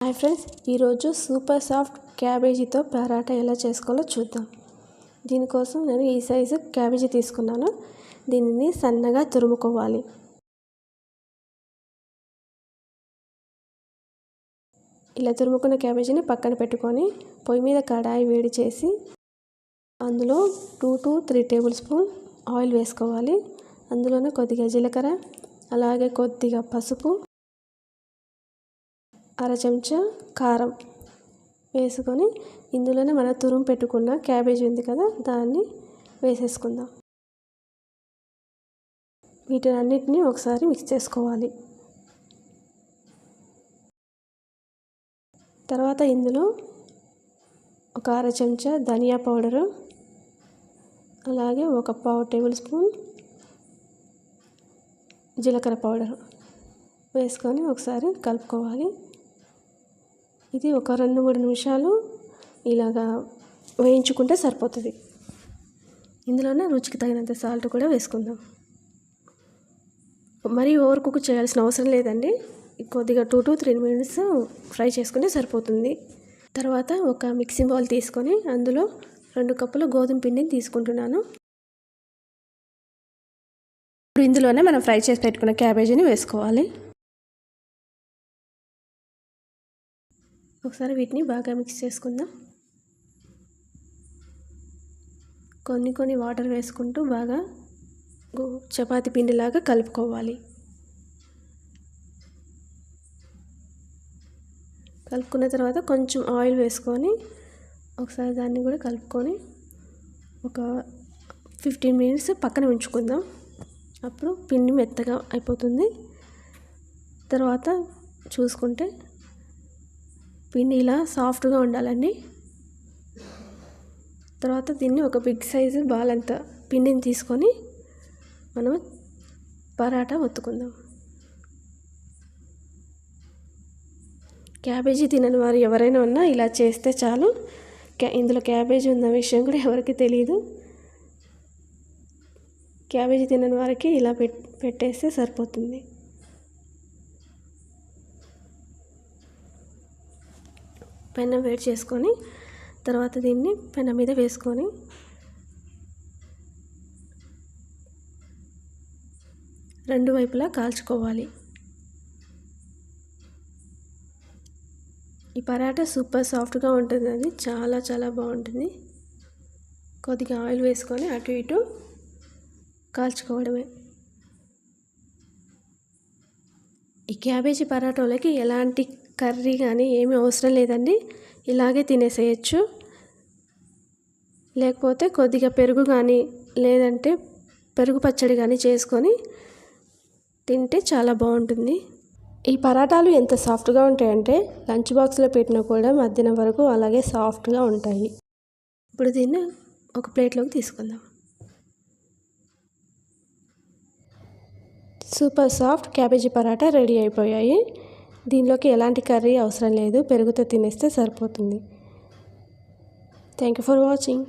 Hi friends, ఈరోజు super soft క్యాబేజీతో paratha ఎలా చేసుకోవాలో చూద్దాం. దీనికోసం నేను ఈ సైజు క్యాబేజీ తీసుకున్నాను. దీనిని సన్నగా తురుముకోవాలి. ఇలా తురుముకున్న క్యాబేజీని పక్కన పెట్టుకొని పొయ్యి మీద కడాయి వేడి చేసి అందులో 2 to 3 టేబుల్ స్పూన్ ఆయిల్ వేసుకోవాలి. అందులోనే కొద్దిగా జీలకర్ర, అలాగే కొద్దిగా పసుపు, అర చెంచా కారం వేసుకొని ఇందులోనే మనం తురుము పెట్టుకున్న క్యాబేజీ ఉంది కదా, దాన్ని వేసేసుకుందాం. వీటన్నిటిని ఒకసారి మిక్స్ చేసుకోవాలి. తర్వాత ఇందులో ఒక అర చెంచా ధనియా పౌడరు, అలాగే ఒక పావు టేబుల్ స్పూన్ జీలకర్ర పౌడరు వేసుకొని ఒకసారి కలుపుకోవాలి. ఇది ఒక 2-3 నిమిషాలు ఇలాగా వేయించుకుంటే సరిపోతుంది. ఇందులోనే రుచికి తగినంత సాల్ట్ కూడా వేసుకుందాం. మరీ ఓవర్ కుక్ చేయాల్సిన అవసరం లేదండి. కొద్దిగా 2 to 3 మినిట్స్ ఫ్రై చేసుకుంటే సరిపోతుంది. తర్వాత ఒక మిక్సింగ్ బౌల్ తీసుకొని అందులో 2 కప్పుల గోధుమ పిండిని తీసుకుంటున్నాను. ఇప్పుడు ఇందులోనే మనం ఫ్రై చేసి పెట్టుకున్న క్యాబేజీని వేసుకోవాలి. ఒకసారి వీటిని బాగా మిక్స్ చేసుకుందాం. కొన్ని వాటర్ వేసుకుంటూ బాగా చపాతీ పిండిలాగా కలుపుకోవాలి. కలుపుకున్న తర్వాత కొంచెం ఆయిల్ వేసుకొని ఒకసారి దాన్ని కూడా కలుపుకొని ఒక 15 మినిట్స్ పక్కన ఉంచుకుందాం. అప్పుడు పిండి మెత్తగా అయిపోతుంది. తర్వాత చూసుకుంటే పిండి ఇలా సాఫ్ట్గా ఉండాలండి. తర్వాత దీన్ని ఒక బిగ్ సైజు బాల్ అంత పిండిని తీసుకొని మనం పరాటా ఒత్తుకుందాం. క్యాబేజీ తినని వారు ఎవరైనా ఉన్నా ఇలా చేస్తే చాలు. ఇందులో క్యాబేజీ ఉన్న విషయం కూడా ఎవరికి తెలియదు. క్యాబేజీ తినని వారికి ఇలా పెట్టేస్తే సరిపోతుంది. పెనం వేడి చేసుకొని తర్వాత దీన్ని పెనం మీద వేసుకొని రెండు వైపులా కాల్చుకోవాలి. ఈ పరాటా సూపర్ సాఫ్ట్గా ఉంటుంది. చాలా బాగుంటుంది. కొద్దిగా ఆయిల్ వేసుకొని అటు ఇటు కాల్చుకోవడమే. ఈ క్యాబేజీ పరాటాలకి ఎలాంటి కర్రీ కానీ ఏమీ అవసరం లేదండి. ఇలాగే తినేసేయచ్చు. లేకపోతే కొద్దిగా పెరుగు కానీ లేదంటే పెరుగు పచ్చడి కానీ చేసుకొని తింటే చాలా బాగుంటుంది. ఈ పరాటాలు ఎంత సాఫ్ట్గా ఉంటాయంటే లంచ్ బాక్స్లో పెట్టినా కూడా మధ్యాహ్నం వరకు అలాగే సాఫ్ట్గా ఉంటాయి. ఇప్పుడు దీన్ని ఒక ప్లేట్లోకి తీసుకుందాం. Super soft cabbage paratha ready అయిపోయాయి. దీనిలోకి ఎలాంటి కర్రీ అవసరం లేదు. పెరుగుతో తినేస్తే సరిపోతుంది. Thank you for watching.